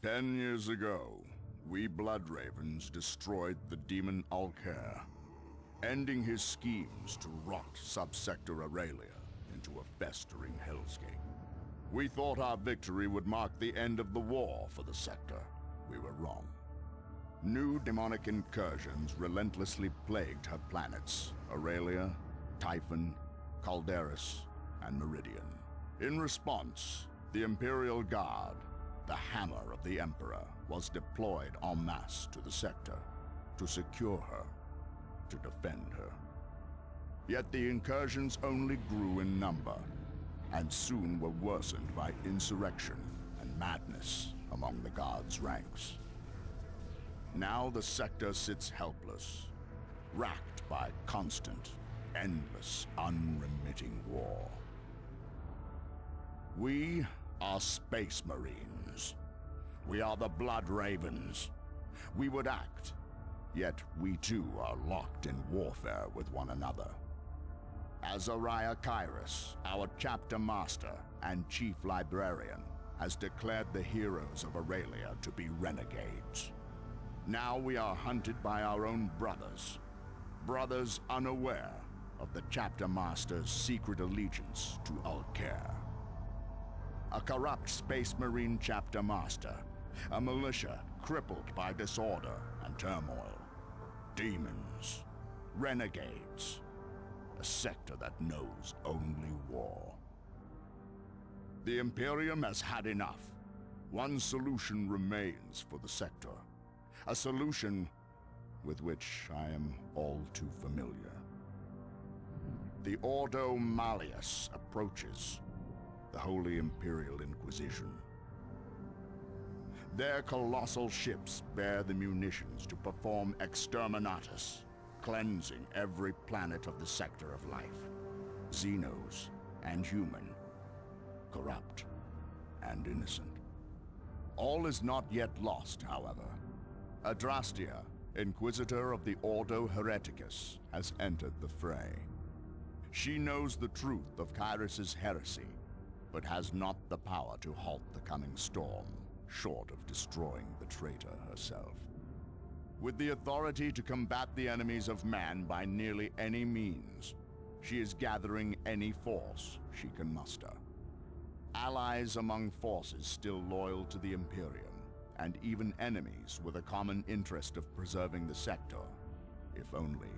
10 years ago, we Blood Ravens destroyed the demon Alker, ending his schemes to rot subsector Aurelia into a festering hellscape. We thought our victory would mark the end of the war for the sector. We were wrong. New demonic incursions relentlessly plagued her planets, Aurelia, Typhon, Calderas, and Meridian. In response, the Imperial Guard, the Hammer of the Emperor, was deployed en masse to the sector to secure her, to defend her. Yet the incursions only grew in number, and soon were worsened by insurrection and madness among the Guard's ranks. Now the sector sits helpless, racked by constant, endless, unremitting war. We are Space Marines. We are the Blood Ravens. We would act, yet we too are locked in warfare with one another. Azariah Kairos, our chapter master and chief librarian, has declared the heroes of Aurelia to be renegades. Now we are hunted by our own brothers, brothers unaware of the chapter master's secret allegiance to Alker. A corrupt Space Marine chapter master, a militia crippled by disorder and turmoil, demons, renegades, a sector that knows only war. The Imperium has had enough. One solution remains for the sector, a solution with which I am all too familiar. The Ordo Malleus approaches, the Holy Imperial Inquisition. Their colossal ships bear the munitions to perform Exterminatus, cleansing every planet of the sector of life, Xenos and human, corrupt and innocent. All is not yet lost, however. Adrastia, Inquisitor of the Ordo Hereticus, has entered the fray. She knows the truth of Kairos' heresy, but has not the power to halt the coming storm, short of destroying the traitor herself. With the authority to combat the enemies of man by nearly any means, she is gathering any force she can muster. Allies among forces still loyal to the Imperium, and even enemies with a common interest of preserving the sector, if only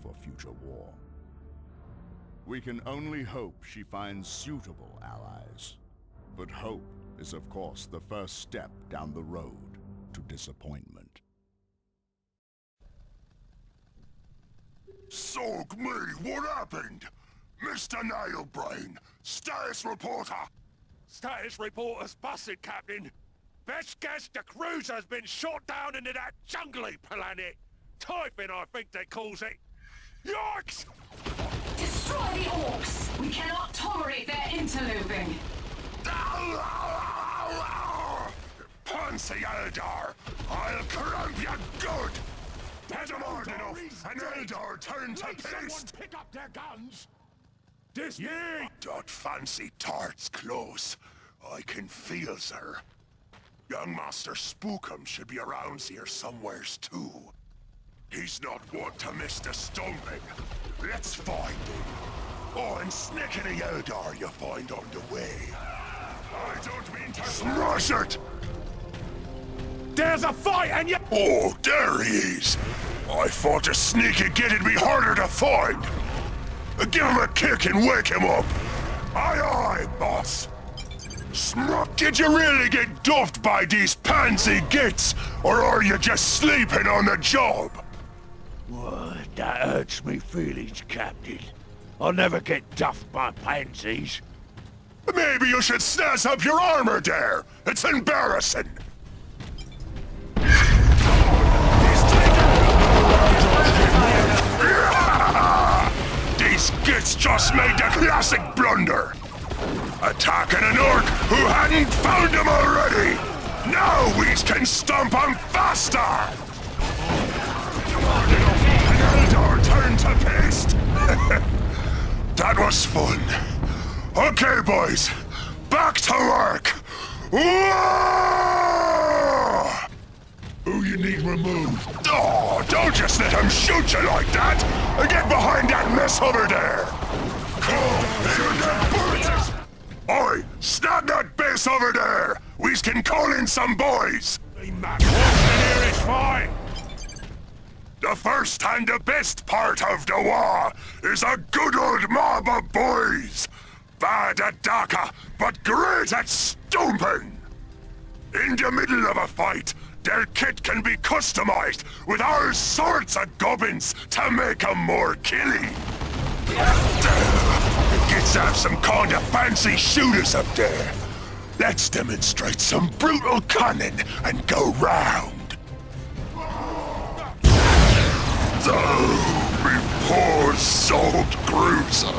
for future war. We can only hope she finds suitable allies, but hope is of course the first step down the road to disappointment. Soak me, what happened? Mr. Nailbrain, status reporter! Status reporter's busted, Captain. Best guess the cruiser's been shot down into that jungly planet. Typhon, I think they calls it. Orcs! Destroy the Orcs! We cannot tolerate their interloping! Pansy Eldar! I'll cramp you good! Get him hard enough, and Eldar turn to paste! Pick up their guns! You don't fancy tarts close. I can feel, sir. Young Master Spookum should be around here somewheres too. He's not one to miss the stomping. Let's find him. Oh, and snickety Eldar you find on the way. I don't mean to smash it! There's a fight and you— Oh, there he is! I thought the sneaky git'd be harder to find. Give him a kick and wake him up. Aye, aye, boss. Smuck, did you really get duffed by these pansy gits, or are you just sleeping on the job? Whoa, that hurts me feelings, Captain. I'll never get duffed by pansies. Maybe you should snazz up your armor there. It's embarrassing. These gits just made the classic blunder. Attacking an orc who hadn't found him already. Now we can stomp him faster. An Eldar turned to paste. That was fun. Okay, boys, back to work. Whoa! need removed. Oh, don't just let him shoot you like that! Get behind that mess over there! Oi, snag that base over there! We can call in some boys! Here is fine. The first and the best part of the war is a good old mob of boys! Bad at Daka, but great at stomping! In the middle of a fight, their kit can be customized with all sorts of gubbins to make them more killy. It gets to have some kind of fancy shooters up there. Let's demonstrate some brutal cunning and go round. Oh, me poor souled cruiser.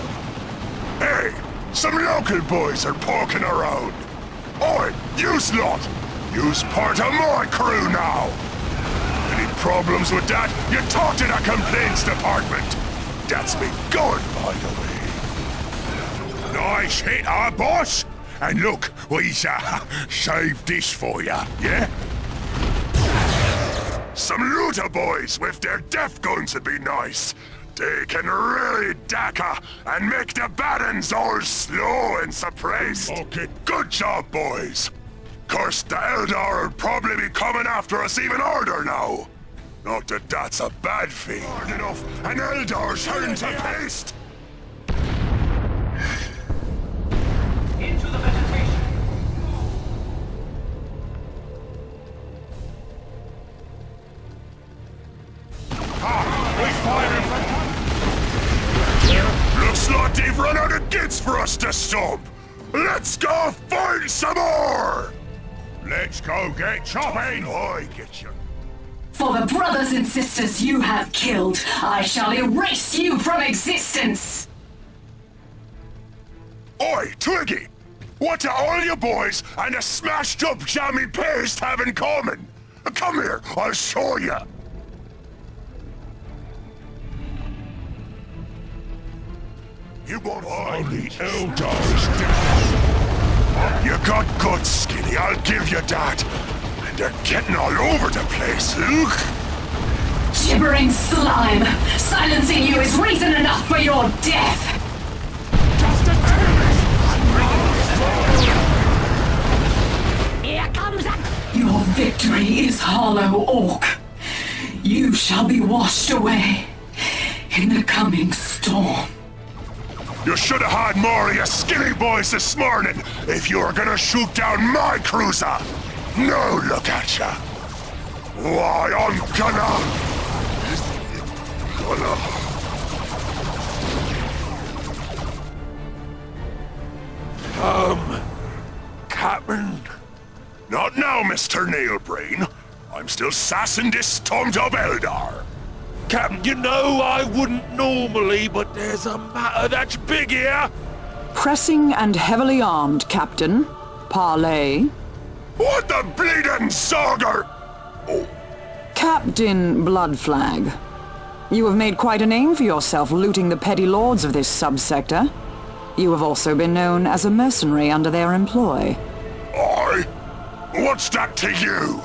Hey, some local boys are poking around. Oi, yous lot! Yous part of my crew now! Any problems with that, you talk to the complaints department! That's me good, by the way. Nice hit, huh, boss? And look, we saved this for ya, yeah? Some looter boys with their death guns would be nice. They can really daka and make the bad uns all slow and suppressed. Okay. Good job, boys. Course, the Eldar will probably be coming after us even harder now. Not that that's a bad thing. Hard enough, an Eldar's turn to paste. Into the vegetation. Looks like they've run out of gits for us to stomp. Let's go find some more! Let's go get chopping. I get you. For the brothers and sisters you have killed, I shall erase you from existence! Oi, Twiggy! What do all you boys and a smashed-up jammy paste have in common? Come here, I'll show you. You won't find the Eldars. You got guts, Skinny, I'll give you that. And they're getting all over the place, look. Gibbering slime! Silencing you is reason enough for your death! Here comes a... Your victory is hollow, Orc. You shall be washed away in the coming storm. You should have had more of your skinny boys this morning if you were gonna shoot down my cruiser. No, look at ya. Why, I'm gonna... Captain? Not now, Mr. Nailbrain. I'm still sassing this stumped up Eldar. Captain, you know I wouldn't normally, but there's a matter that's big here. Pressing and heavily armed, Captain. Parley. What the bleeding sauger? Oh. Captain Bloodflag. You have made quite a name for yourself looting the petty lords of this subsector. You have also been known as a mercenary under their employ. I? What's that to you?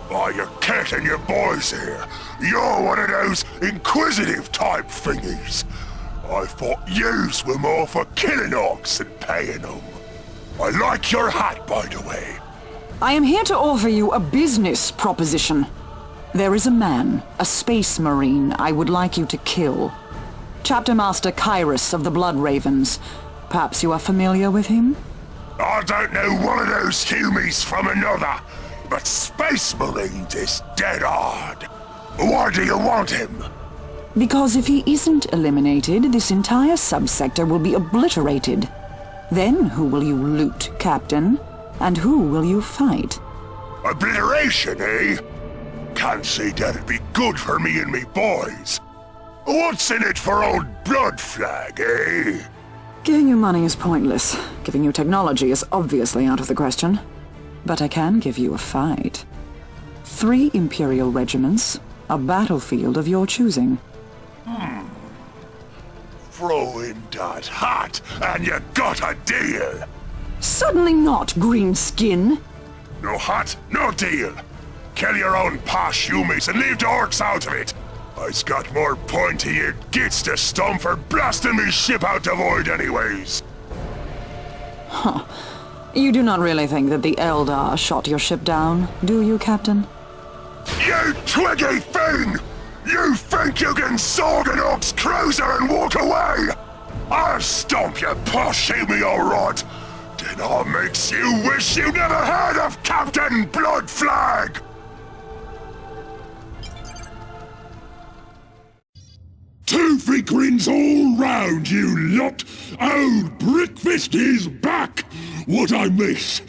Why, your cat and your boys here. You're one of those inquisitive type thingies. I thought yous were more for killing orcs than paying them. I like your hat, by the way. I am here to offer you a business proposition. There is a man, a space marine, I would like you to kill. Chapter Master Kyrus of the Blood Ravens. Perhaps you are familiar with him? I don't know one of those humies from another, but Space Marines is dead hard. Why do you want him? Because if he isn't eliminated, this entire subsector will be obliterated. Then who will you loot, Captain? And who will you fight? Obliteration, eh? Can't see that'd be good for me and me boys. What's in it for old Bloodflag, eh? Giving you money is pointless. Giving you technology is obviously out of the question. But I can give you a fight. 3 Imperial regiments, a battlefield of your choosing. Throw in that hat, and you got a deal! Certainly not, green skin. No hat, no deal. Kill your own posh humies and leave the orcs out of it. I's got more pointy-eared gits to stomp for blasting me ship out the void anyways. Huh. You do not really think that the Eldar shot your ship down, do you, Captain? You twiggy thing! You think you can sword an Orcs cruiser and walk away? I'll stomp your posh humy, alright! Then I'll makes you wish you never heard of Captain Bloodflag! Toothy grins all round, you lot! Old Brickfist is back! What I miss?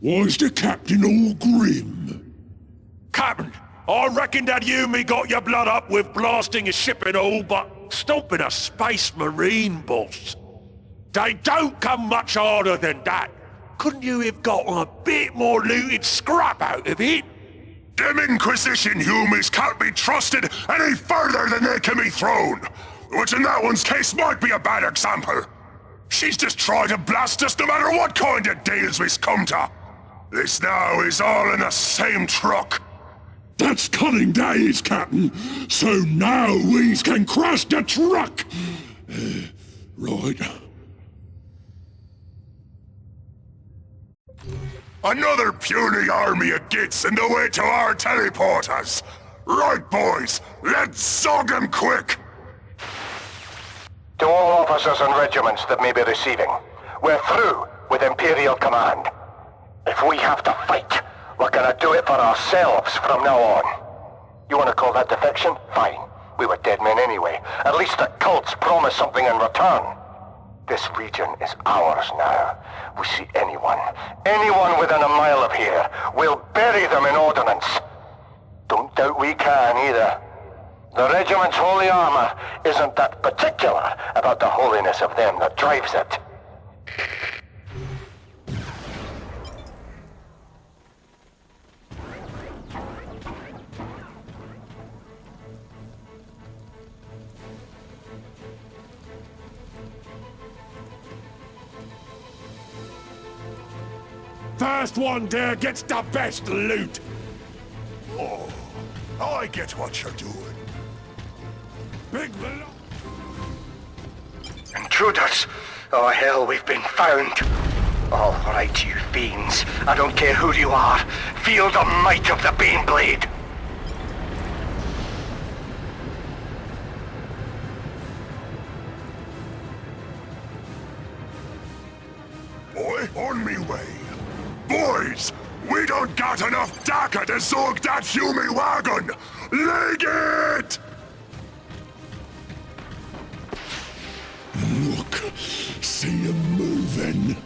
Why's the captain all grim? Captain, I reckon that you me got your blood up with blasting a ship and all, but stopping a space marine boss. They don't come much harder than that. Couldn't you have gotten a bit more looted scrap out of it? Them Inquisition humies can't be trusted any further than they can be thrown. Which in that one's case might be a bad example. She's just trying to blast us no matter what kind of deals we's come to. This now is all in the same truck. That's cunning days, Captain. So now we can crash the truck. Right. Another puny army of gits in the way to our teleporters. Right, boys, let's zog them quick. To all officers and regiments that may be receiving, we're through with Imperial Command. If we have to fight, we're gonna do it for ourselves from now on. You wanna call that defection? Fine. We were dead men anyway. At least the cults promised something in return. This region is ours now. We see anyone within a mile of here, we'll bury them in ordnance. Don't doubt we can either. The regiment's holy armor isn't that particular about the holiness of them that drives it. First one there gets the best loot. Oh, I get what you're doing. Big blo- Intruders! Oh hell, we've been found! All right, you fiends. I don't care who you are. Feel the might of the Baneblade! Boy, on me way. Boys, we don't got enough DACA to zog that humy wagon! Leg it! Look, see him moving.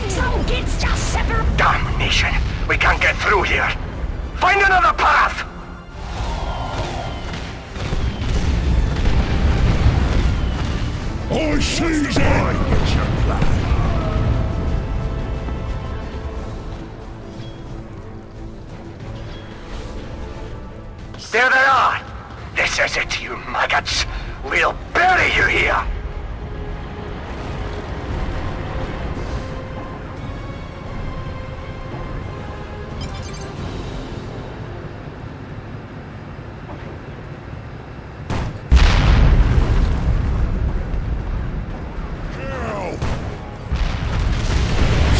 Some kids just separate. Damnation! We can't get through here! Find another path! I seize I it! get your plan. There they are! This is it, you maggots! We'll bury you here!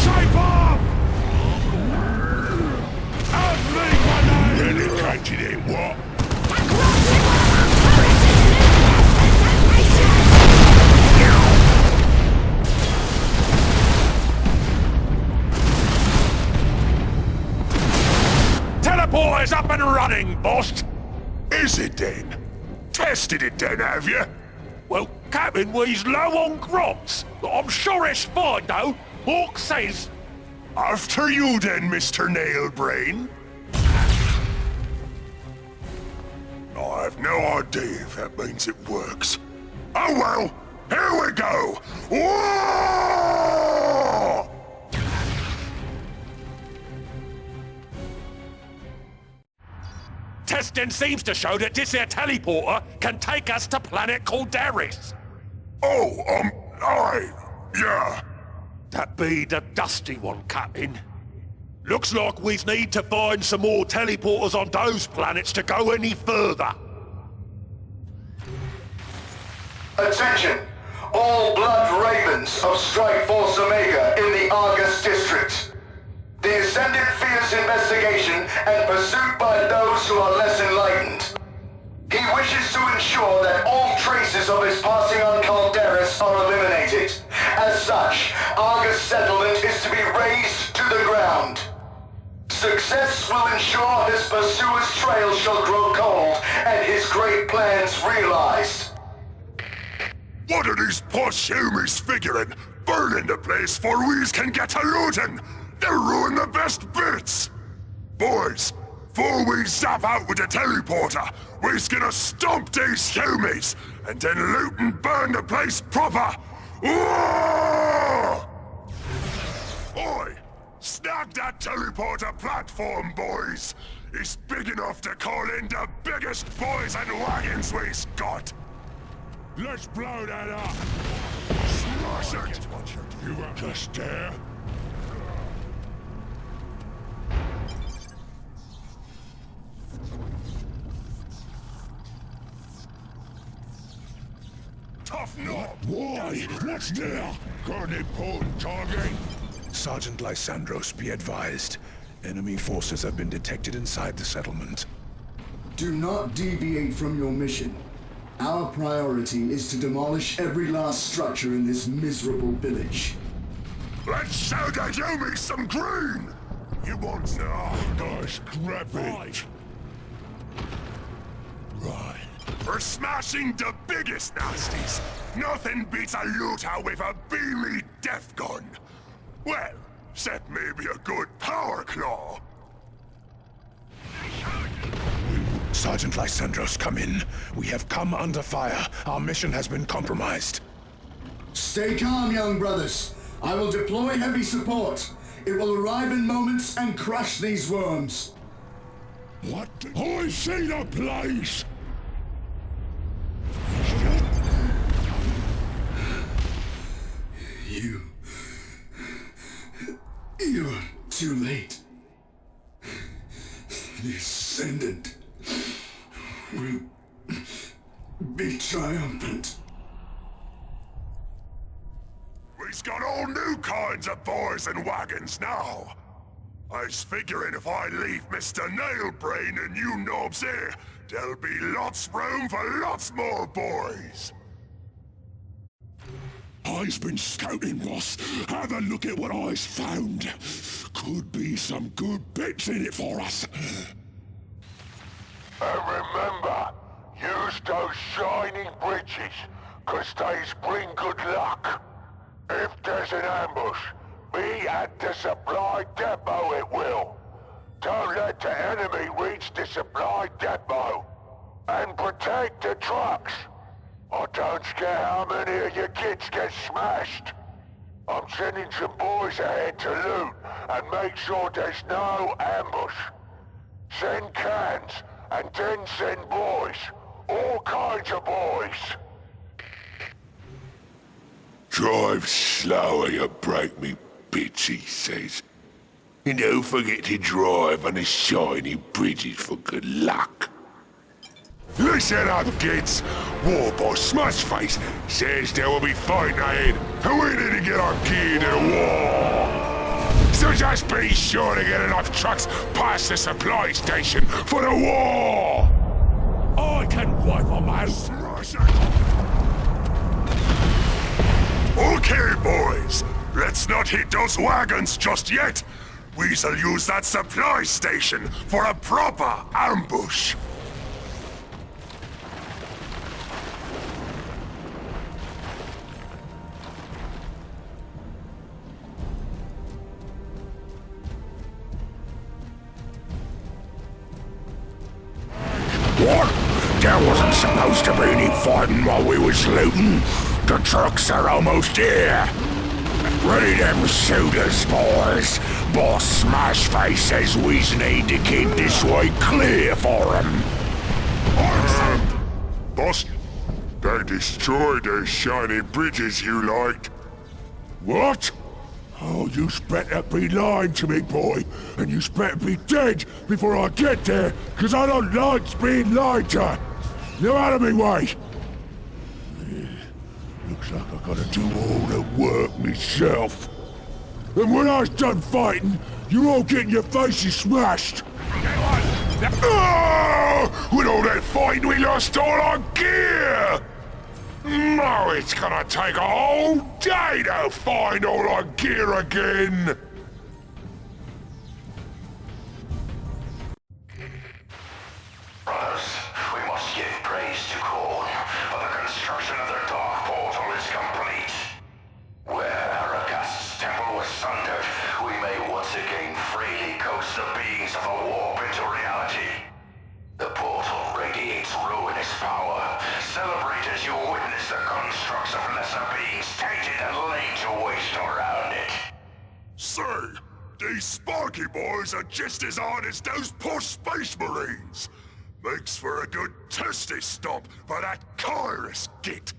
Shape up! Really catching it, what? Teleporter's up and running, boss! Is it then? Tested it then, have you? Well, Captain, we's low on crops. I'm sure it's fine, though. Orc says... After you then, Mr. Nailbrain. I have no idea if that means it works. Oh well, here we go! Whoa! Testing seems to show that this here teleporter can take us to planet Calderas. Oh, yeah. That be the dusty one, Captain. Looks like we need to find some more teleporters on those planets to go any further. Attention! All Blood Ravens of Strike Force Omega in the Argus District. The Ascendant fears investigation and pursuit by those who are less enlightened. He wishes to ensure that all traces of his passing on Calderas are eliminated. As such, Argus settlement is to be razed to the ground. Success will ensure his pursuer's trail shall grow cold and his great plans realized. What are these posh humies figuring? Burning the place for we's can get to looting! They'll ruin the best bits! Boys, before we zap out with the teleporter, we's gonna stomp these humies, and then loot and burn the place proper! Whoa! Oi! Snag that teleporter platform, boys! It's big enough to call in the biggest boys and wagons we've got! Let's blow that up! Smash it! You just dare? Tough knob! Why? What's there? Got an important target? Sergeant Lysandros, be advised. Enemy forces have been detected inside the settlement. Do not deviate from your mission. Our priority is to demolish every last structure in this miserable village. Let's show the Yumi some green! You want some? Nice, grab it! Right. We're smashing the biggest nasties! Nothing beats a looter with a beamy death gun! Well, except maybe a good power claw! Sergeant Lysandros, come in. We have come under fire. Our mission has been compromised. Stay calm, young brothers. I will deploy heavy support. It will arrive in moments and crush these worms. What? I see the place! You're too late. The Ascendant will be triumphant. We've got all new kinds of boys and wagons now. I was figuring if I leave Mr. Nailbrain and you knobs here, there'll be lots room for lots more boys. I's been scouting, boss. Have a look at what I's found. Could be some good bits in it for us. And remember, use those shining bridges, 'cause they's bring good luck. If there's an ambush, be at the supply depot it will. Don't let the enemy reach the supply depot. And protect the trucks. Or don't scare how many of your kids get smashed. I'm sending some boys ahead to loot and make sure there's no ambush. Send cans and then send boys. All kinds of boys. Drive slower, you break me bits, he says. And don't forget to drive on the shiny bridges for good luck. Listen up, kids! War boss Smashface says there will be fighting ahead, and we need to get our gear to the war! So just be sure to get enough trucks past the supply station for the war! I can wipe them out. Okay, boys, let's not hit those wagons just yet. We shall use that supply station for a proper ambush. What? There wasn't supposed to be any fighting while we was looting. The trucks are almost here. Ready them shooters, boys. Boss Smashface says we need to keep this way clear for him. Boss, they destroyed those shiny bridges you liked. What? Oh, you better be lying to me, boy. And you better be dead before I get there, because I don't like being lied to. Now out of me way. Looks like I gotta do all the work myself. And when I was done fighting, you all getting your faces smashed. Oh, with all that fighting, we lost all our gear! No, it's gonna take a whole day to find all our gear again! Brothers, we must give praise to Khorne, for the construction of their dark portal is complete. Where Aragast's temple was sundered, we may once again freely coax the beings of the warp into reality. The portal radiates ruinous power. Celebrate as you witness the constructs of lesser beings tainted and laid to waste around it. Say, these Sparky boys are just as hard as those poor space marines. Makes for a good testy stop for that Calderas git.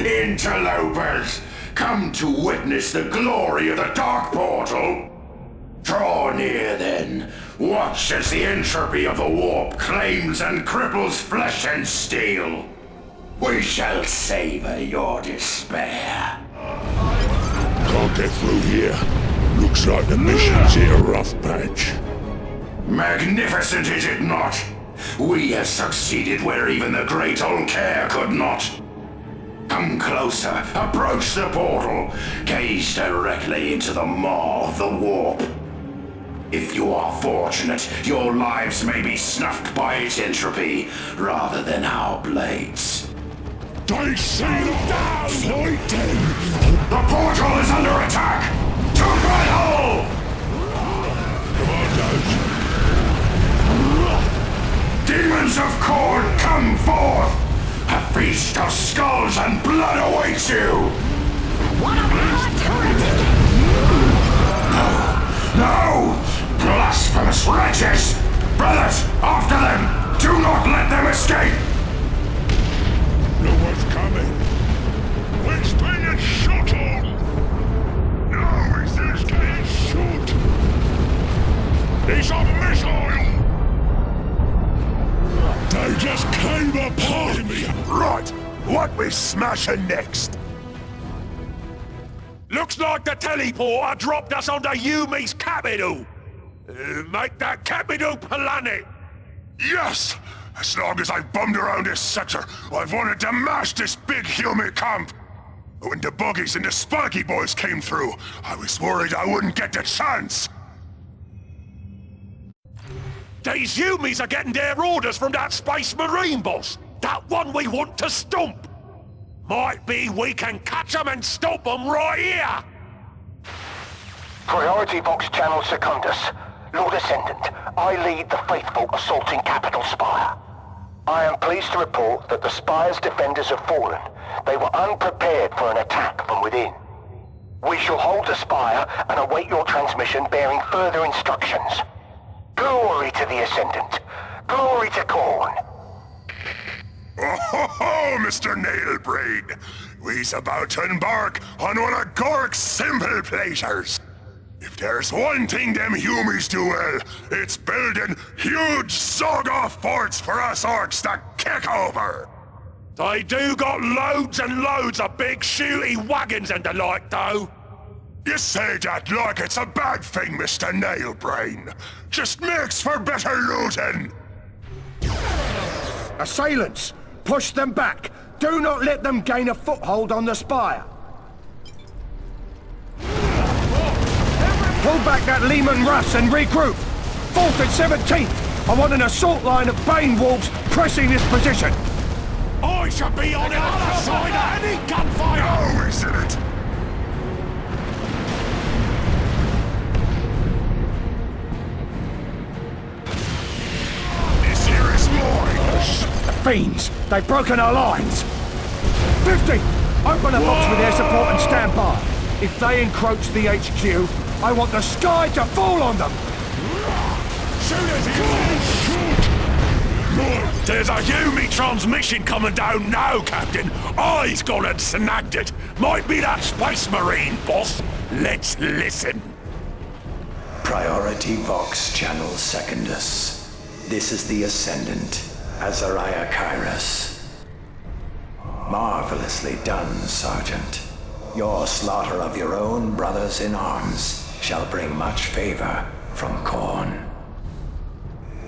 Interlopers! Come to witness the glory of the Dark Portal! Draw near then. Watch as the entropy of the warp claims and cripples flesh and steel. We shall savor your despair. Can't get through here. Looks like the mission's hit a rough patch. Magnificent, is it not? We have succeeded where even the great Olcair could not. Come closer, approach the portal, gaze directly into the maw of the warp. If you are fortunate, your lives may be snuffed by its entropy, rather than our blades. They see down! Fighting! The portal is under attack! To battle! Commandos! Demons of Khorne, come forth! A feast of skulls and blood awaits you! One of our No! Blasphemous wretches! Brothers, after them! Do not let them escape! No one's coming. Where's being shot on? No, he's just getting shot. He's a missile! They just came upon me! Right, what we smashing next? Looks like the teleporter dropped us onto Yumi's capital. Make that capital planet. Yes! As long as I bummed around this sector, I've wanted to mash this big human camp. When the buggies and the Sparky boys came through, I was worried I wouldn't get the chance. These Yumis are getting their orders from that Space Marine boss. That one we want to stomp. Might be we can catch them and stop them right here. Priority Vox Channel Secundus. Lord Ascendant, I lead the faithful assaulting Capital Spire. I am pleased to report that the Spire's defenders have fallen. They were unprepared for an attack from within. We shall hold the Spire and await your transmission bearing further instructions. Glory to the Ascendant. Glory to Khorne. Oh ho ho, Mr. Nailbrain! We's about to embark on one of Gork's simple pleasures. If there's one thing them humies do well, it's building huge Zog-off forts for us orcs to kick over. They do got loads and loads of big shooty wagons and the like, though. You say that like it's a bad thing, Mr. Nailbrain. Just makes for better looting. Assailants! Push them back! Do not let them gain a foothold on the spire! Pull back that Lehman Russ and regroup! 4th and 17th! I want an assault line of Bane Wolves pressing this position! I should be on the other side of any gunfire! Oh, isn't it? This here is mine! The fiends! They've broken our lines! 50! Open a box with air support and stand by. If they encroach the HQ, I want the sky to fall on them! Shoot as you There's a Yumi transmission coming down now, Captain. I's gone and snagged it. Might be that Space Marine, boss. Let's listen. Priority Vox Channel Secondus. This is the Ascendant, Azariah Kairos. Marvelously done, Sergeant. Your slaughter of your own brothers in arms shall bring much favor from Khorne.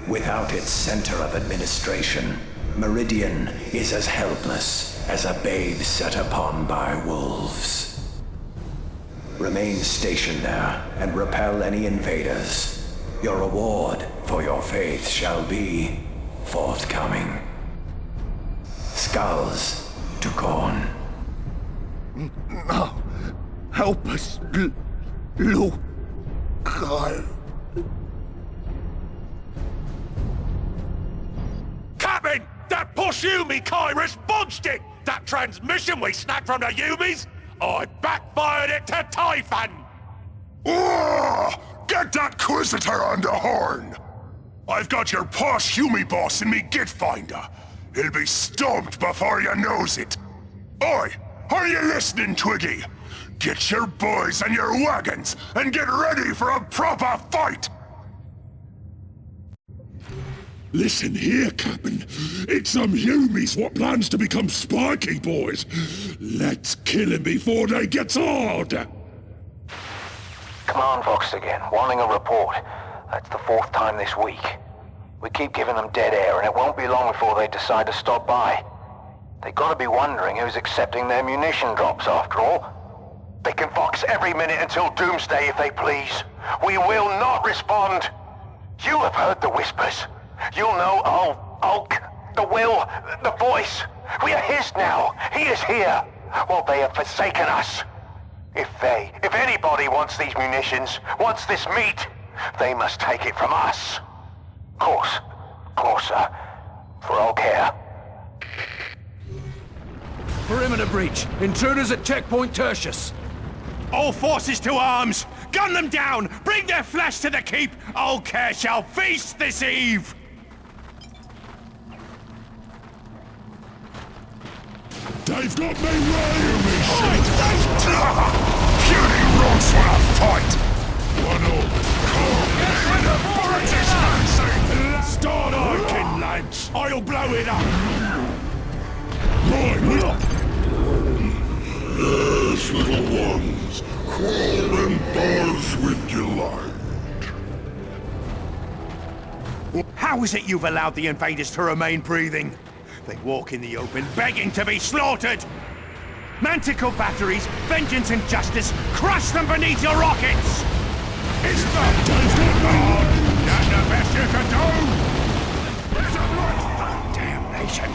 Without its center of administration, Meridian is as helpless as a babe set upon by wolves. Remain stationed there and repel any invaders. Your reward for your faith shall be forthcoming. Skulls to Khorne. No. Help us, Luke. Captain! That push Yumi Kairos bunched it! That transmission we snagged from the Yumis! I backfired it to Typhon! Get that Quisitor on the horn! I've got your posh Yumi boss in me git finder. He'll be stumped before you knows it. Oi! Are you listening, Twiggy? Get your boys and your wagons and get ready for a proper fight! Listen here, Captain. It's some Yumis what plans to become spiky boys. Let's kill him before they get hard. Command Vox again, wanting a report. That's the 4th time this week. We keep giving them dead air, and it won't be long before they decide to stop by. They gotta be wondering who's accepting their munition drops, after all. They can Vox every minute until Doomsday if they please. We will not respond. You have heard the whispers. You'll know Ulk, the will, the voice. We are his now. He is here. Well, they have forsaken us. If anybody wants these munitions, wants this meat, they must take it from us. Closer, for all care. Perimeter breach. Intruders at checkpoint Tertius. All forces to arms! Gun them down! Bring their flesh to the keep! All care shall feast this eve! They've got me right! Puny rocks wanna fight! Start arcing, lads! I'll blow it up! Yes, little ones, crawl and buzz with delight. How is it you've allowed the invaders to remain breathing? They walk in the open, begging to be slaughtered! Manticore batteries, vengeance and justice, crush them beneath your rockets! It's not That's the best you can do! Damnation!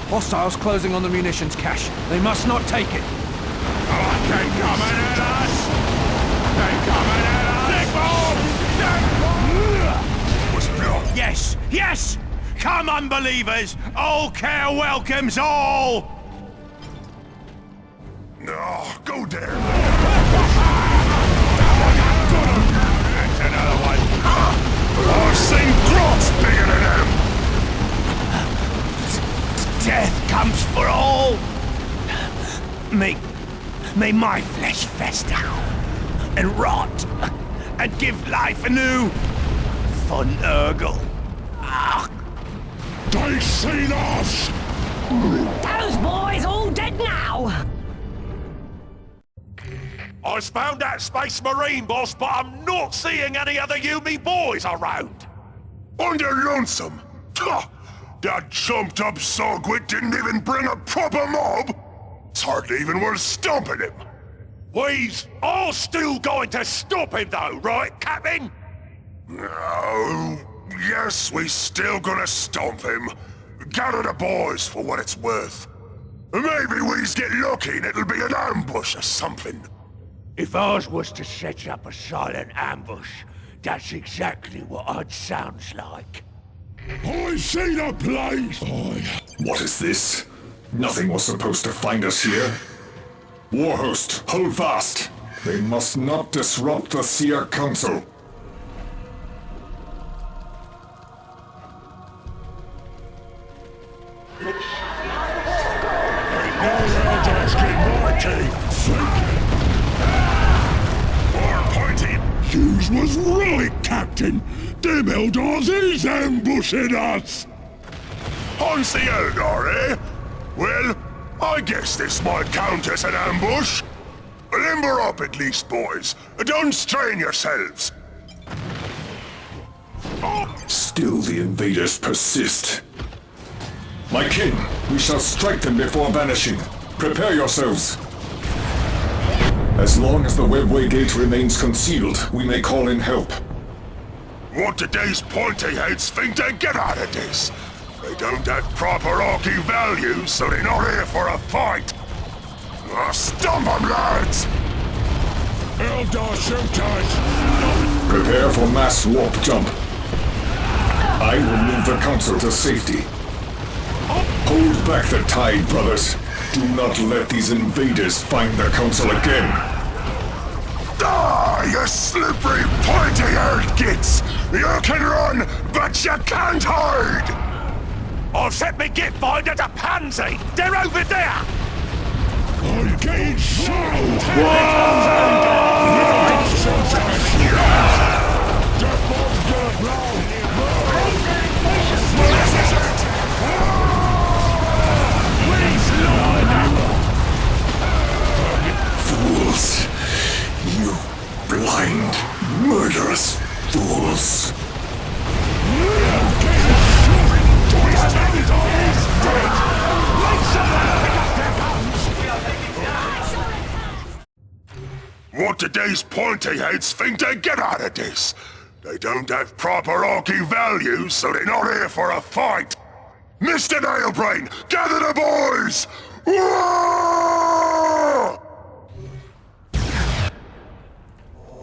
Hostiles closing on the munitions cache. They must not take it. Oh, they coming at us! They coming at us! Yes! Yes! Come, unbelievers! All care welcomes all! No, go there! That's another one! I've seen grots bigger than them! Death comes for all! May my flesh fester and rot and give life anew for Nurgle. They seen us! Those boys all dead now! I found that Space Marine boss, but I'm not seeing any other Yumi boys around. On their lonesome! Ha! That jumped-up sogwit didn't even bring a proper mob! It's hardly even worth stomping him! We's all still going to stop him though, right, Captain? No... Yes, we still gonna stomp him. Gather the boys for what it's worth. Maybe we's get lucky and it'll be an ambush or something. If ours was to set up a silent ambush, that's exactly what it sounds like. I see the place! What is this? Nothing was supposed to find us here. Warhost, hold fast! They must not disrupt the Seer Council. Yous was right, Captain. Them Eldars is ambushing us. On's the Eldar, eh? Well, I guess this might count as an ambush. Limber up at least, boys. Don't strain yourselves. Still the invaders persist. My king, we shall strike them before vanishing. Prepare yourselves. As long as the webway gate remains concealed, we may call in help. What do these pointy heads think they get out of this? They don't have proper Orky values, so they're not here for a fight. Stump them, lads! Eldar shooters! Prepare for mass warp jump. I will move the council to safety. Hold back the tide, brothers. Do not let these invaders find the council again. Ah, you slippery, pointy-haired gits! You can run, but you can't hide! I've set me git find at a pansy! They're over there! I'm getting shot! Fools! You blind, murderous fools! What do these pointy heads think they get out of this? They don't have proper Orky values, so they're not here for a fight. Mr. Nailbrain, gather the boys! Whoa!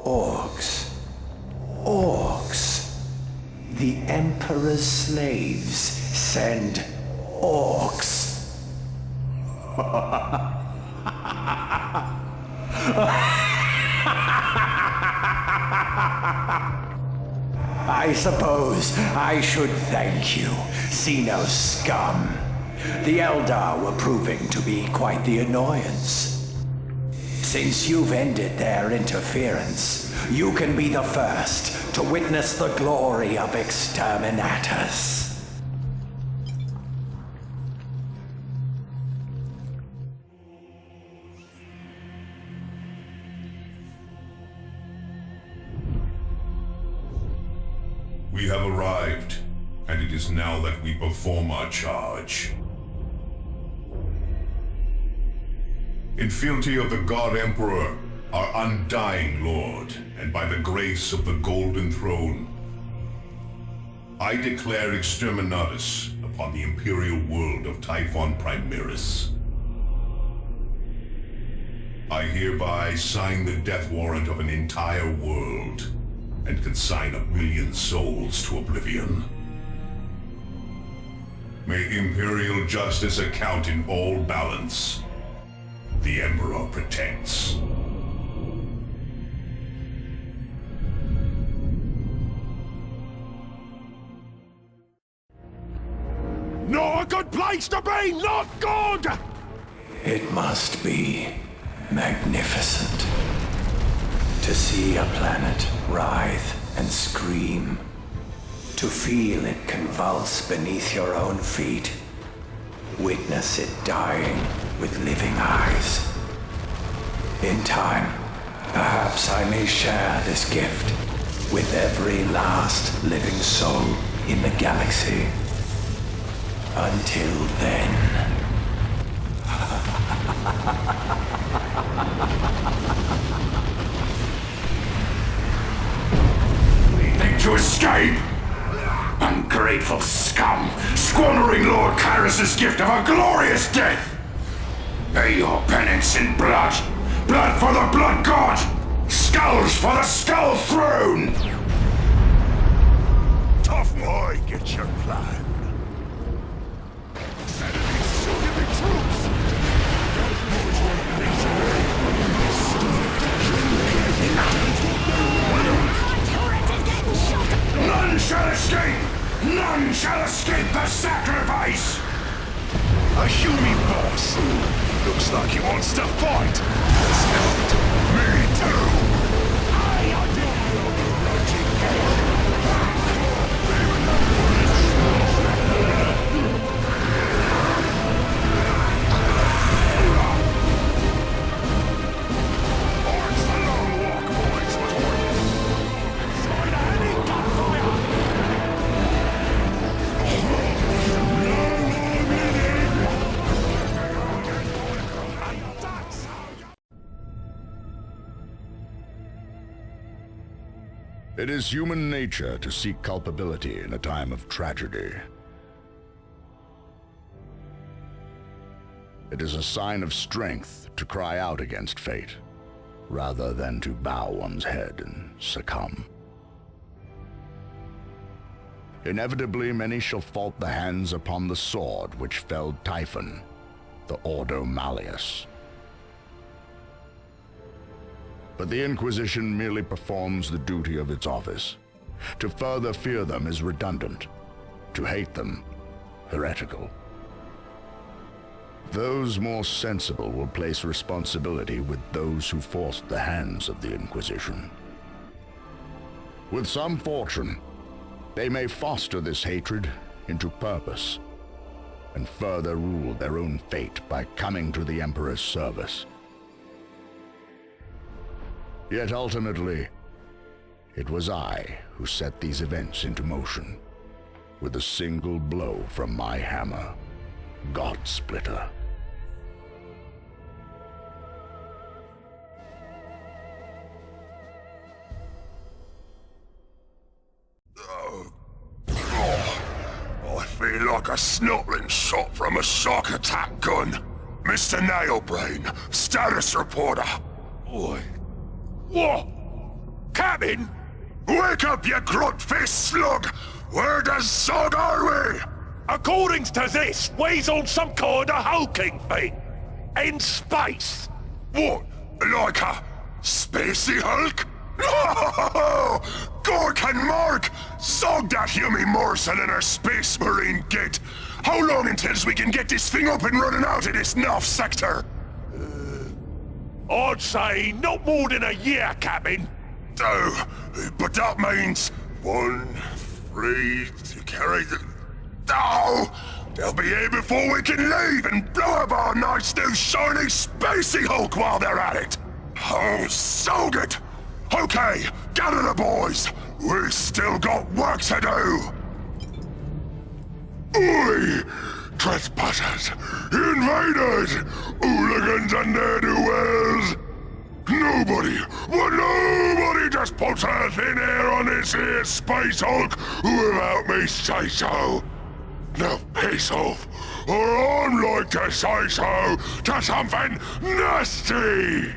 Orcs. Orcs. The Emperor's slaves send orcs. I suppose I should thank you, Xeno scum. The Eldar were proving to be quite the annoyance. Since you've ended their interference, you can be the first to witness the glory of Exterminatus. We have arrived, and it is now that we perform our charge. In fealty of the God Emperor, our undying Lord, and by the grace of the Golden Throne, I declare Exterminatus upon the Imperial world of Typhon Primaris. I hereby sign the death warrant of an entire world, and consign 1 million souls to oblivion. May Imperial justice account in all balance. The Emperor protects. Not a good place to be! Not good! It must be magnificent to see a planet writhe and scream, to feel it convulse beneath your own feet, witness it dying with living eyes. In time, perhaps I may share this gift with every last living soul in the galaxy. Until then... Think to escape? Ungrateful scum, squandering Lord Calderas' gift of a glorious death! Pay your penance in blood! Blood for the Blood God! Skulls for the Skull Throne! Tough boy, get your plan. None shall escape! None shall escape the sacrifice! A human boss! Looks like he wants to fight! Let's not. Me too! It is human nature to seek culpability in a time of tragedy. It is a sign of strength to cry out against fate, rather than to bow one's head and succumb. Inevitably, many shall fault the hands upon the sword which felled Typhon, the Ordo Malleus. But the Inquisition merely performs the duty of its office. To further fear them is redundant. To hate them, heretical. Those more sensible will place responsibility with those who forced the hands of the Inquisition. With some fortune, they may foster this hatred into purpose, and further rule their own fate by coming to the Emperor's service. Yet ultimately, it was I who set these events into motion, with a single blow from my hammer, God-Splitter. I feel like a snuttling shot from a shock attack gun. Mr. Nailbrain, status reporter. Oi. What? Captain? Wake up, you grunt-faced slug! Where the Zog are we? According to this, we's on some kind of hulking thing. In space. What? Like a spacey Hulk? No! Gork and Mark! Zog that human morsel in our space marine gate! How long until we can get this thing up and running out of this North sector? I'd say not more than a year, Captain. Oh, but that means 1, 3 to carry the... Oh! They'll be here before we can leave and blow up our nice new shiny spacey Hulk while they're at it! Oh, so good! Okay, gather the boys! We still got work to do! Oi! Trespassers! Invaders! Hooligans and ne'er-do-wells! Nobody just puts a thin air on this here Space Hulk without me say so! Now piss off, or I'm like to say so to something nasty!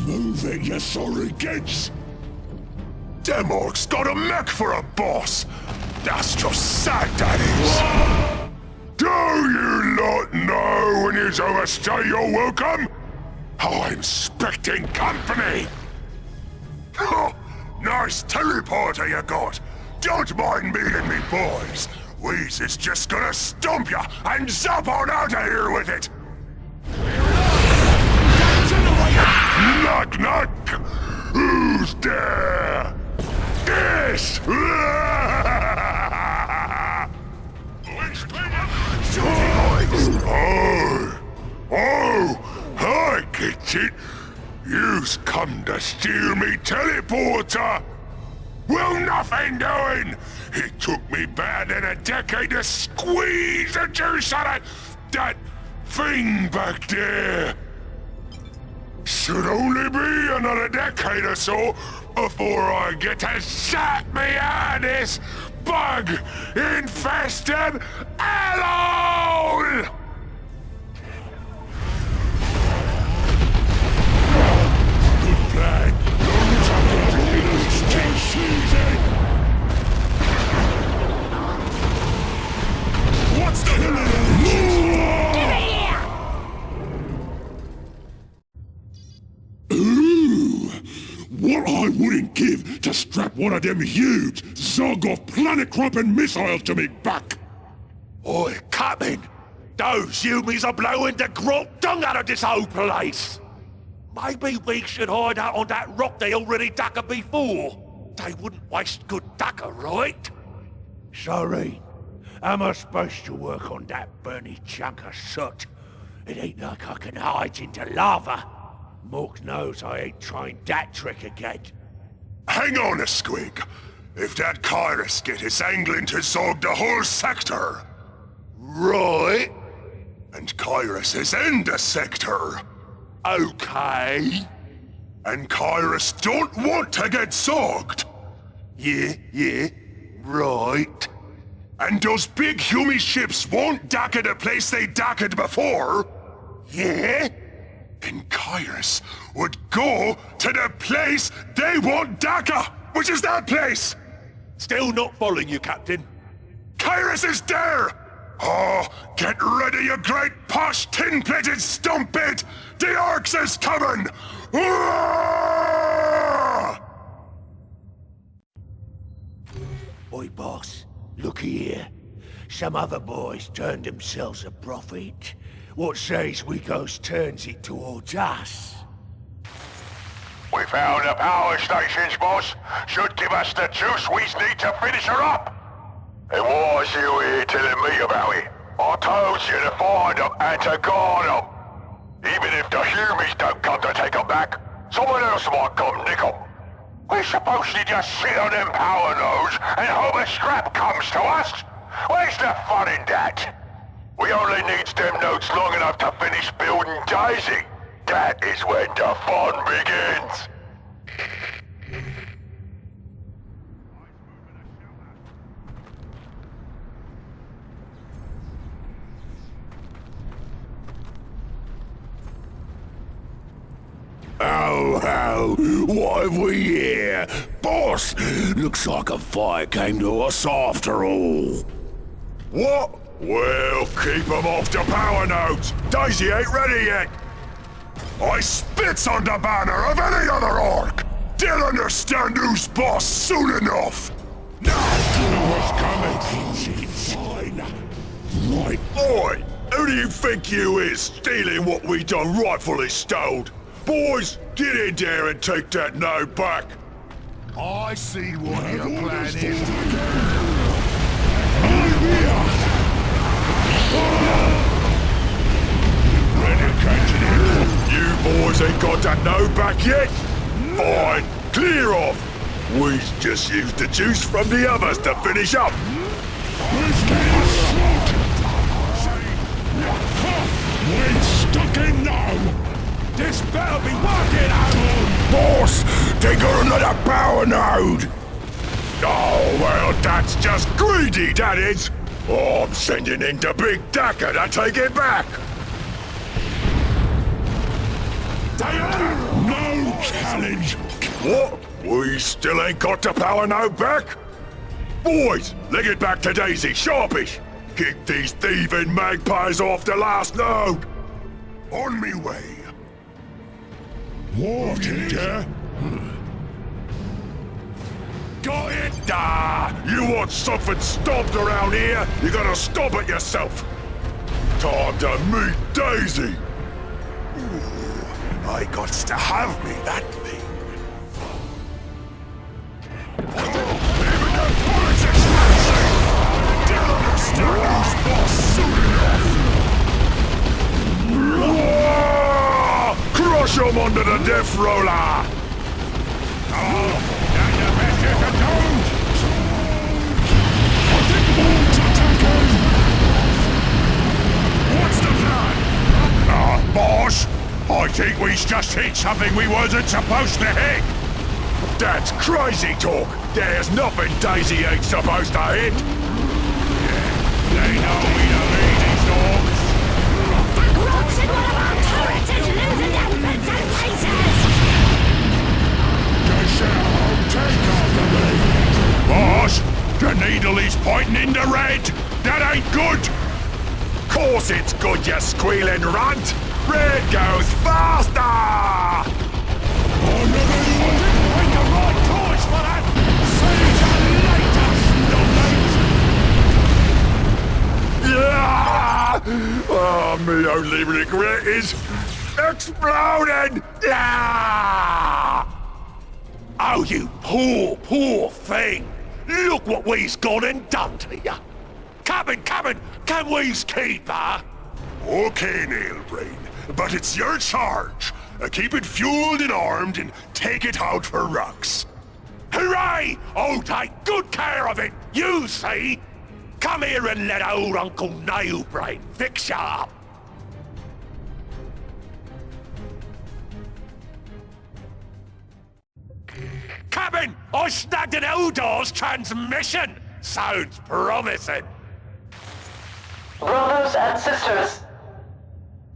Move it, you sorry kids! Them orcs got a mech for a boss! That's just sad, that is! Do you not know when you overstay your welcome? I'm expecting company! Nice teleporter you got! Don't mind meeting me, boys! Weez is just gonna stomp ya and zap on out of here with it! Knock knock! Who's there? This! I get it! You's come to steal me teleporter! Well, nothing doing! It took me better than a decade to squeeze the juice out of that thing back there! Should only be another decade or so before I get to zap me out of this bug-infested hellhole! Good plan. What's the what I wouldn't give to strap one of them huge Zog-off planet-crumping missiles to me back! Oi, Captain! Those humies are blowing the grot dung out of this whole place! Maybe we should hide out on that rock they already dugger before. They wouldn't waste good dugger, right? Sorry, am I supposed to work on that burny chunk of soot? It ain't like I can hide into lava. Mork knows I ain't trying that trick again. Hang on a squig. If that Calderas get his angling to Zog the whole sector. Right. And Calderas is in the sector. Okay. And Kyrus don't want to get sogged. Yeah, right. And those big Humy ships won't dock at a place they docked before. Yeah? And Kyrus would go to the place they won't dock, which is that place. Still not following you, Captain. Kyrus is there! Oh, get ready, you great posh tin-plated stumphead! The Orcs is coming! Oi, boss, look here. Some other boys turned themselves a profit. What says we goes turns it towards us? We found the power stations, boss. Should give us the juice we need to finish her up. And why is you here telling me about it? I told you to find them and to guard them. Even if the Humies don't come to take them back, someone else might come nick them. We're supposed to just sit on them power nodes and hope a scrap comes to us? Where's the fun in that? We only need them nodes long enough to finish building Daisy. That is when the fun begins. Oh, what have we here? Boss, looks like a fire came to us after all. What? Well, keep them off the power nodes. Daisy ain't ready yet. I spits on the banner of any other orc. They'll understand who's boss soon enough. Now you know what's coming. Fine. Right. Oi, who do you think you is, stealing what we done rightfully stole? Boys, get in there and take that node back. I see what your plan is. You boys ain't got that node back yet? Fine, clear off. We just used the juice from the others to finish up. We're stuck in now. This better be working out! Boss! They got another power node! Oh, well, that's just greedy, that is! Oh, I'm sending in the Bigdickcheny to take it back! No challenge! What? We still ain't got the power node back? Boys, leg it back to Daisy, sharpish! Keep these thieving magpies off the last node! On me way! What in there? Got it! You want something stomped around here? You gotta stop it yourself! Time to meet Daisy! Ooh, I gots to have me that thing! Even the politics they'll understand who's boss soon enough! Crush him under the death roller! Oh, that's the best you can do! I think Orcs attacking! What's the plan? Boss! I think we just hit something we wasn't supposed to hit! That's crazy talk! There's nothing Daisy ain't supposed to hit! Yeah, they know we don't need these dogs! Rocks in one of our turrets is losing their bits and pieces! They shall take after me! Boss, the needle is pointing in the red! That ain't good! Course it's good, you squealing runt! Red goes faster! Oh, no, make the right choice for that! See you later, yeah! Oh, my only regret is exploding! Yeah! Oh, you poor thing! Look what we's gone and done to you! Cabin, can we's keep her? Okay, Nailbrain, but it's your charge. Keep it fueled and armed and take it out for rocks. Hooray! I'll take good care of it, you see! Come here and let old Uncle Nailbrain fix you up! Captain! I snagged an Eldar's transmission! Sounds promising! Brothers and sisters,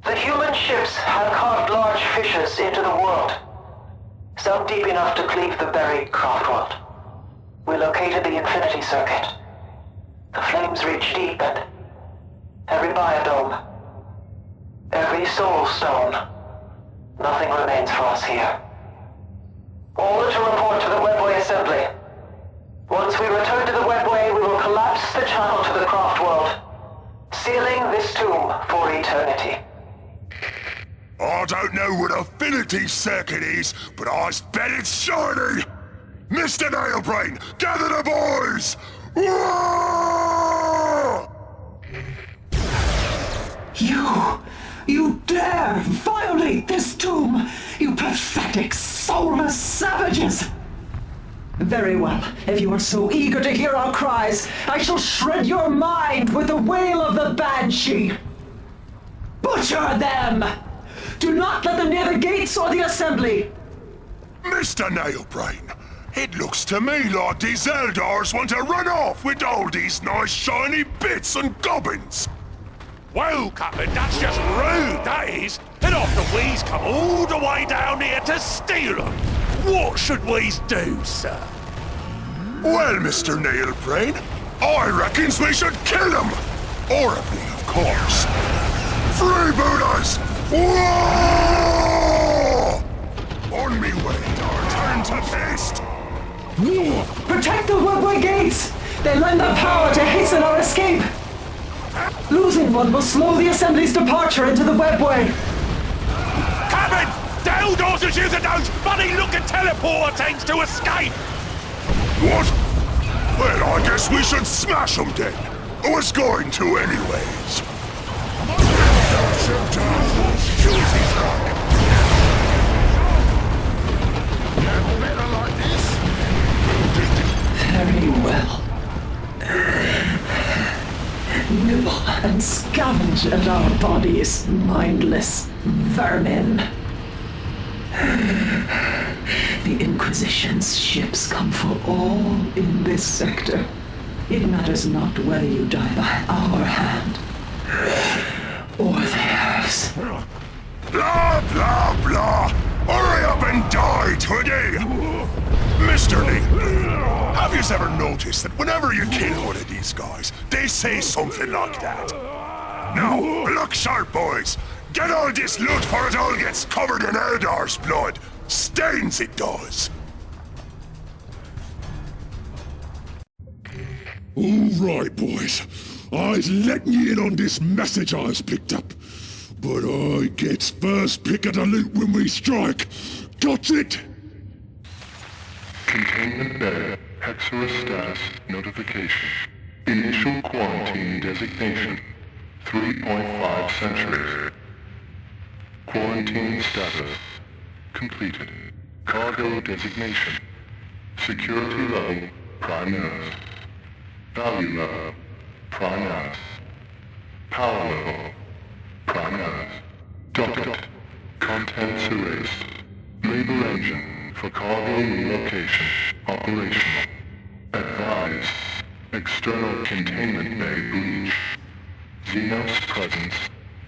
the human ships have carved large fissures into the world, some deep enough to cleave the buried craft world. We located the Infinity Circuit. The flames reach deep, and every biodome, every soul stone, nothing remains for us here. Order to report to the Webway Assembly. Once we return to the Webway, we will collapse the channel to the craft world, sealing this tomb for eternity. I don't know what Affinity Circuit is, but I bet it's shiny! Mr. Nailbrain, gather the boys! You dare violate this tomb, you pathetic, soulless savages! Very well, if you are so eager to hear our cries, I shall shred your mind with the wail of the Banshee! Butcher them! Do not let them near the gates or the assembly! Mr. Nailbrain, it looks to me like these Eldars want to run off with all these nice shiny bits and gobbins! Well, Captain, that's just rude, that is! And after we's come all the way down here to steal them! What should we do, sir? Well, Mr. Nailbrain, I reckons we should kill them! Horribly, of course. Freebooters! Whoa! On me way, turn to paste! Protect the Webway gates! They lend their power to hasten our escape! Losing one will slow the Assembly's departure into the Webway! Captain! The Eldars is using those funny-looking teleporter things to escape! What? Well, I guess we should smash them then. I was going to anyways. Very well. Nibble and scavenge at our bodies, mindless vermin. The Inquisition's ships come for all in this sector. It matters not whether you die by our hand or theirs. Blah, blah, blah! Hurry up and die, Twiggy! Mr. Neil, have you ever noticed that whenever you kill one of these guys, they say something like that? Now, look sharp, boys! Get all this loot before it all gets covered in Eldar's blood! Stains it does! Alright, boys. I's letting you in on this message I's picked up. But I gets first pick of the loot when we strike. Got it? Containment Bed, Hexorus status notification. Initial quarantine designation, 3.5 centuries. Quarantine status completed. Cargo designation. Security level, Primaris. Value level, Primaris. Power level, Primaris. Docket. Contents erased. Labor engine for cargo relocation operational. Advise. External containment bay breach. Xenos presence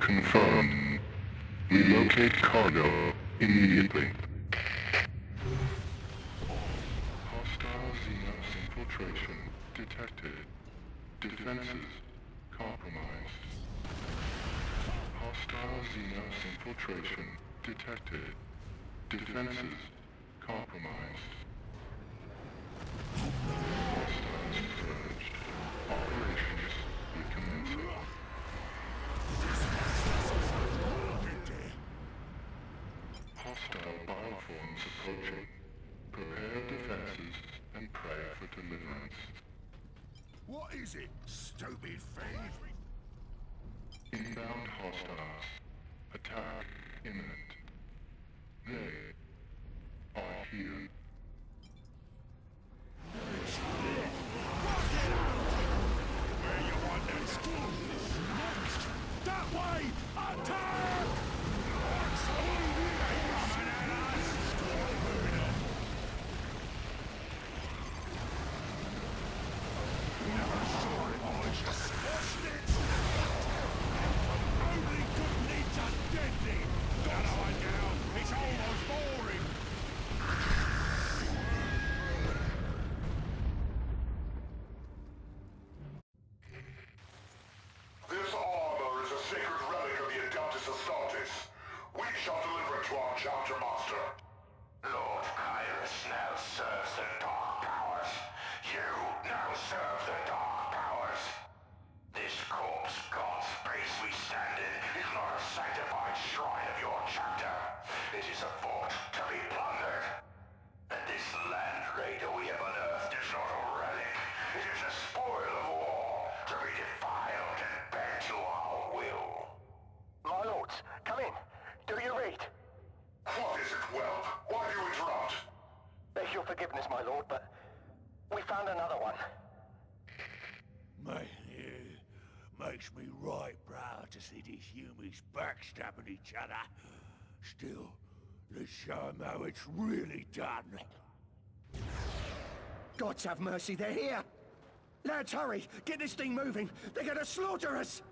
confirmed. Relocate cargo immediately. Hostile Xenos infiltration detected. Defenses compromised. Hostile Xenos infiltration detected. Defenses compromised. Hostiles purged. Operations recommencing. Hostile bioforms approaching. Prepare defenses and pray for deliverance. What is it, stupid fiend? Inbound hostiles. Attack imminent. They are here. Where you want this? That way! Attack! Chapter Master. Lord Calderas now serves the Dark Powers. You now serve the Dark Powers. This corpse god space we stand in is not a sanctified shrine of your chapter. It is a fort to be plundered. And this land raider we have unearthed is not a relic. It is a spoil of war to be defiled and bent to our will. My lords, come in. Do you read? What is it, Whelp? Why do you interrupt? Beg your forgiveness, my lord, but we found another one. Makes me right proud to see these humans backstabbing each other. Still, let's show 'em how it's really done. Gods have mercy, they're here! Lads, hurry! Get this thing moving! They're gonna slaughter us!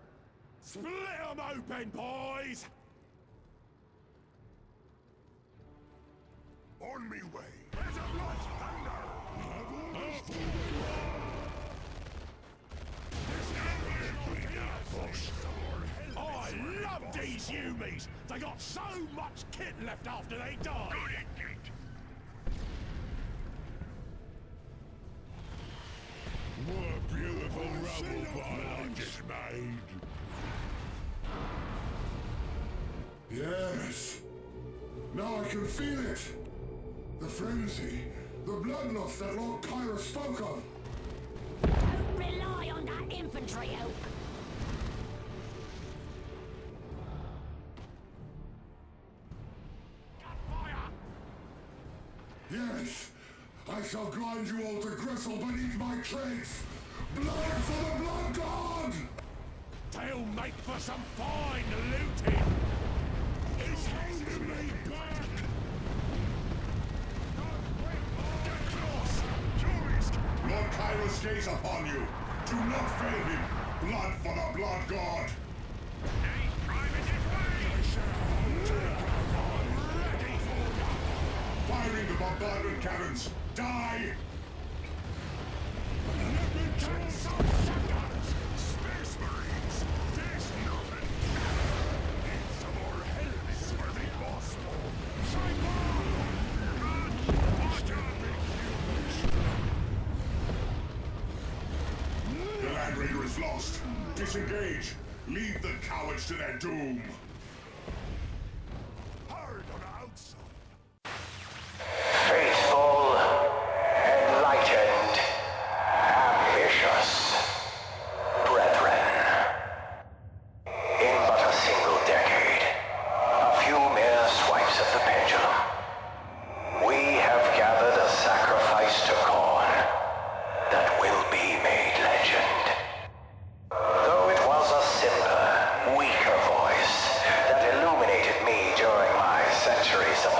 Split 'em open, boys! On me way. There's a blood thunder! I love these humies! They got so much kit left after they died! What a beautiful rubble pile I just made! Yes. Now I can feel it. The frenzy. The bloodlust that Lord Calderas spoke of. Don't rely on that infantry help. Yes. I shall grind you all to gristle beneath my treads. Blood for the blood god! They'll make for some fine looting! It's holding me back! Get close! Tourist! Lord Calderas gaze upon you. Do not fail him. Blood for the blood god! Firing the bombardment cannons! Die! Space Marines! There's nothing! Need some more help, swarthy boss! The Land Raider is lost! Disengage! Leave the cowards to their doom! Hard on the outside! Faithful, enlightened, ambitious brethren. In but a single decade, a few mere swipes of the pendulum, we have gathered a sacrifice to Khorne that will be made legend. Though it was a simpler, weaker voice that illuminated me during my centuries of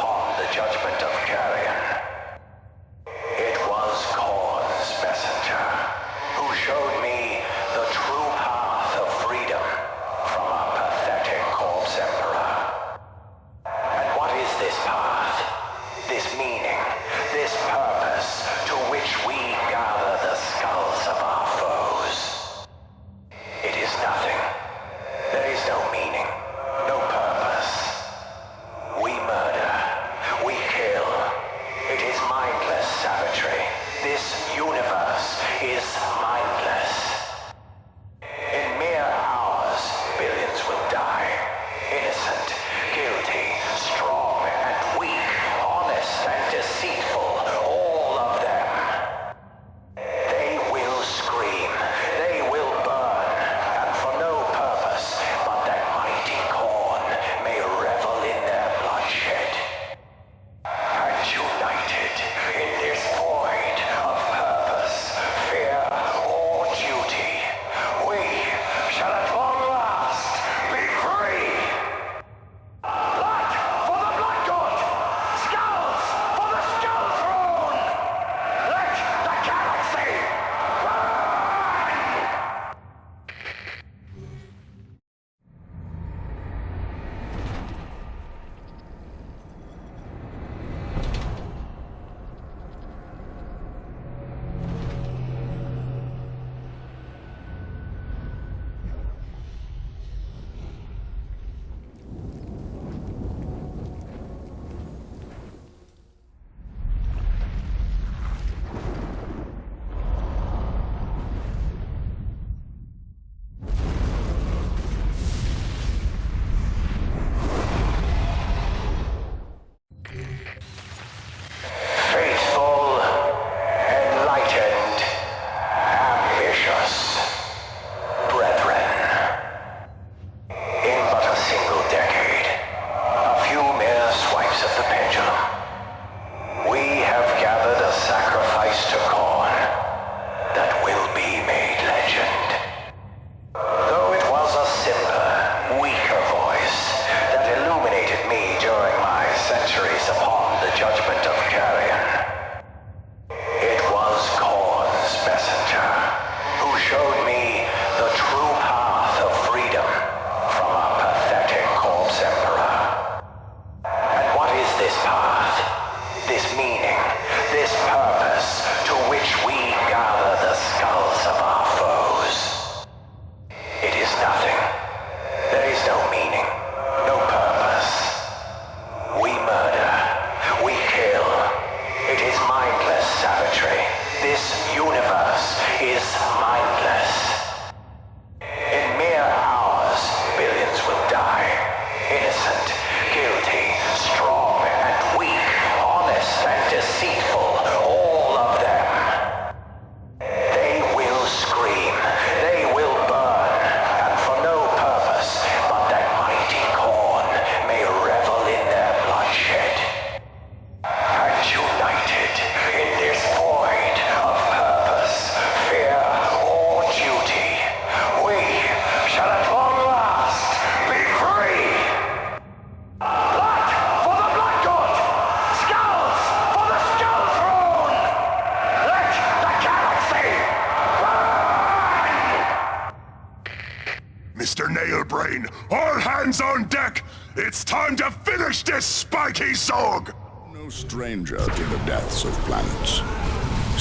All hands on deck! It's time to finish this spiky zog! No stranger to the deaths of planets.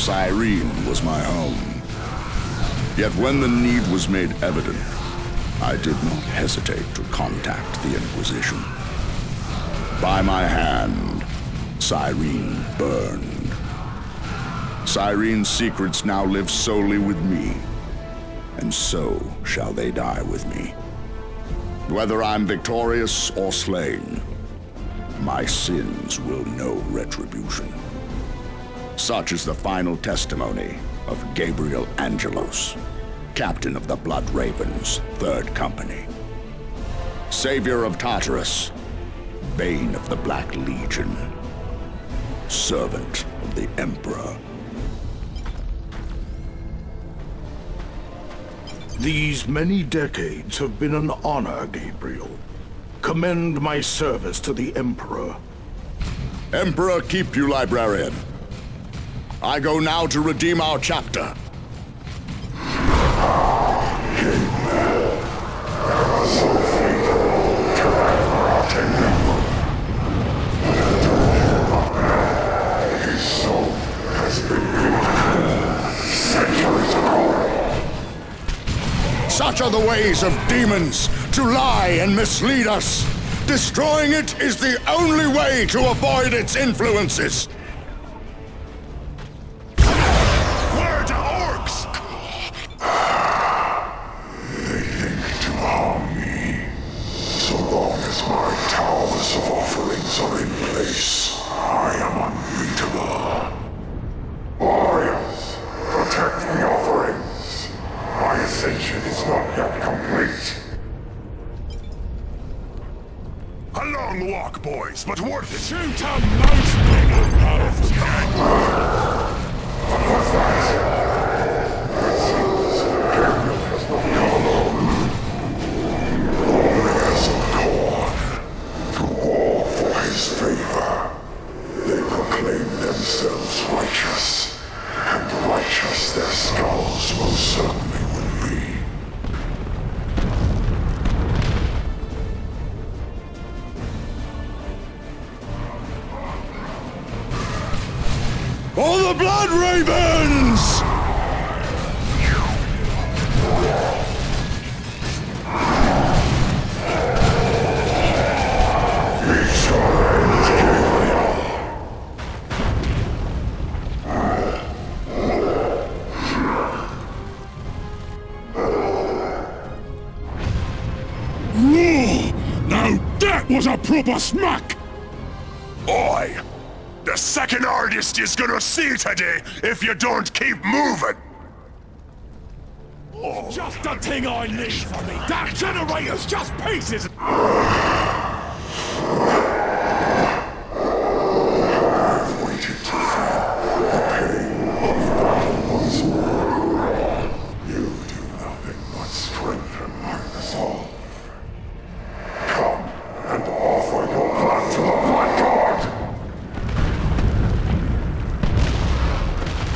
Cyrene was my home. Yet when the need was made evident, I did not hesitate to contact the Inquisition. By my hand, Cyrene burned. Cyrene's secrets now live solely with me, and so shall they die with me. Whether I'm victorious or slain, my sins will know retribution. Such is the final testimony of Gabriel Angelos, captain of the Blood Ravens, 3rd Company. Savior of Tartarus, bane of the Black Legion, servant of the Emperor. These many decades have been an honor, Gabriel. Commend my service to the Emperor. Emperor keep you, librarian. I go now to redeem our chapter. His soul has been centuries ago. Such are the ways of demons, to lie and mislead us. Destroying it is the only way to avoid its influences. Where to Orks? They think to harm me. So long as my towers of offerings are in place, I am unbeatable. Warriors, protect the offerings. My ascension is not yet complete. A long walk, boys, but worth it. Shoot a mouse of What's that? It seems Gabriel has not come alone. Warriors of Khorne, to war for his favor. They proclaim themselves righteous, and righteous their skulls most certainly will be. For the Blood Ravens! Now that was a proper smack! Oi! The second artist is gonna see today if you don't keep moving! Oh. Just the thing I need for me! That generator's just pieces! I've waited to feel the pain of battle once more. You do nothing but strengthen my resolve. Come and offer your blood to the Blood God!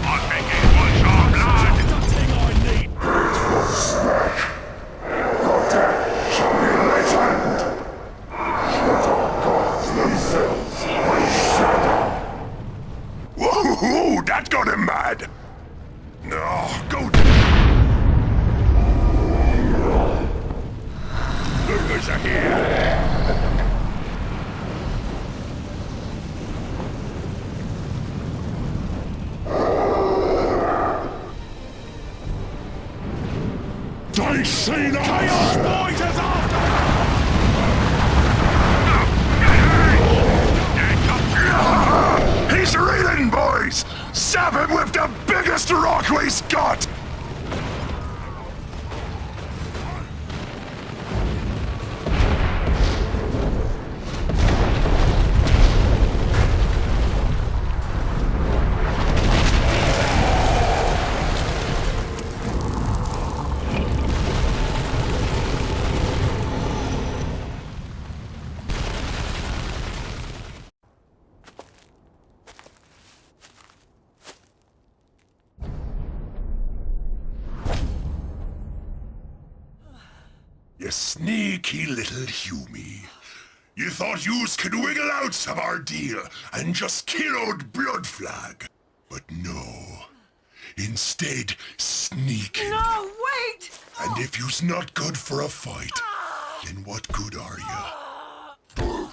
I'm making one your blood! The thing I need! It will smack! Your death shall be legend! Let our gods themselves my shadow! Whoa, that got him mad! No, go Movers are here! They seen us! Chaos Boys is after! He's reeling, boys! Stab him with the biggest rock we've got! You sneaky little Humie. You thought yous could wiggle out of our deal and just kill old Blood Flag. But no. Instead, sneaking. No, wait! And if you's not good for a fight, then what good are you?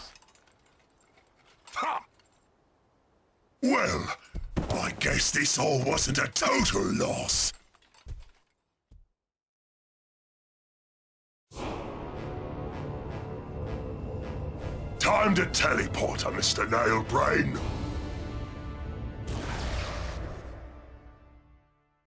Well, I guess this all wasn't a total loss. Time to teleport, Mr. Nailbrain.